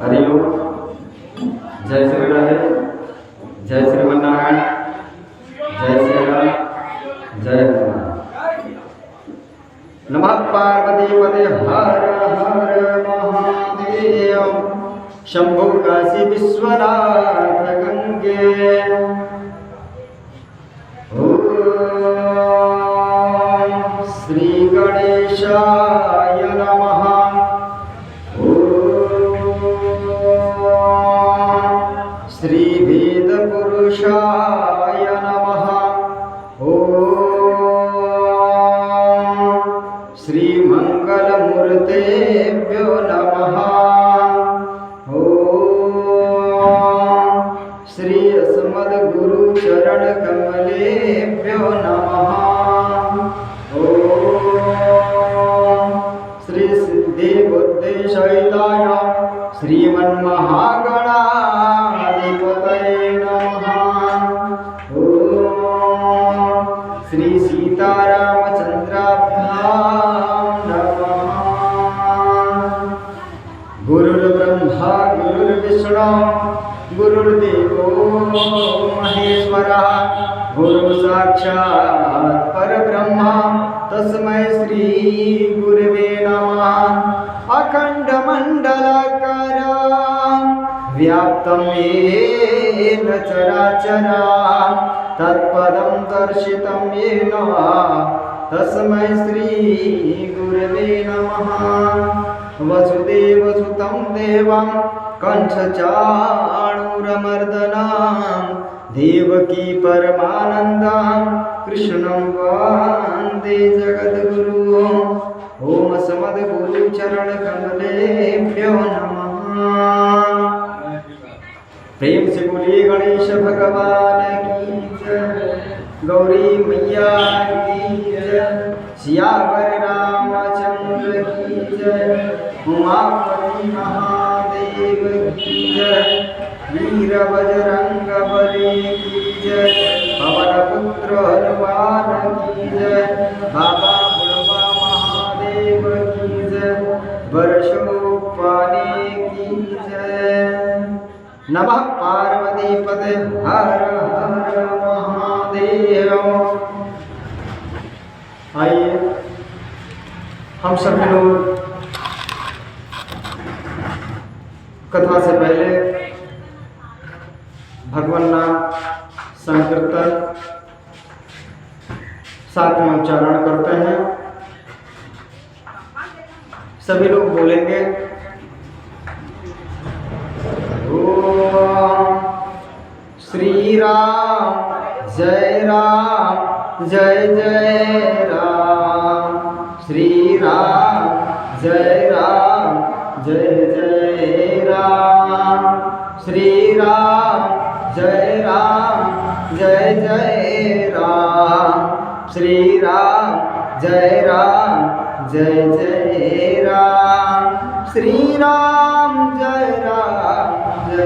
हरिओम। जय श्री राधे, जय श्रीमन्नारायण, जय श्री राम, जय हनुमान। नमः पार्वती पते हर हर महादेव। शंभो काशी विश्वनाथ गंगे। ओम श्री गणेशाय नमः। श्री वेद पुरुषाय नमः। ओम श्री मंगल मूर्तेभ्यो नमः। ओम श्री अस्मद् गुरु चरण कमलेभ्यो नमः। ओम श्री सिद्धि बुद्धि सहिताय श्रीमन्महागणाधिपतये नमः। ओम श्री सीतारामचंद्राभ्यां नमः। गुरुर्ब्रह्मा गुरुर्विष्णु गुरुर्देवो महेश्वरः। गुरु साक्षात् परब्रह्म तस्मै श्री गुरवे नमः। अखण्डमण्डलाकारं व्याप्तं येन चराचरं तत्पदं दर्शितं येन तस्मै श्री गुरवे नमः। वसुदेवसुतं देवं कंसचाणूरमर्दनं देवकी परमानन्दं कृष्णं वन्दे जगद्गुरुं। ओम समद्गुरु चरण कमलेभ्यो नमः। प्रेम से बोलिए गणेश भगवान की जय, गौरी मैया की जय, सियावर रामचंद्र की जय, उमापति महादेव की जय, वीर बजरंग बली की जय, पवन पुत्र हनुमान की जय, बाबा बुढ़वा महादेव की जय, वर्षो पानी की जय। नमः पार्वती पते हर हर महादेव। आइए हम सभी लोग कथा से पहले भगवान नाम संकीर्तन साथ में उच्चारण करते हैं। सभी लोग बोलेंगे ओम श्री राम जय राम जय जय राम। श्री राम जय राम जय जय राम। श्री राम जय राम जय जय राम। श्री राम जय राम जय जय राम। श्री राम जय राम जय जय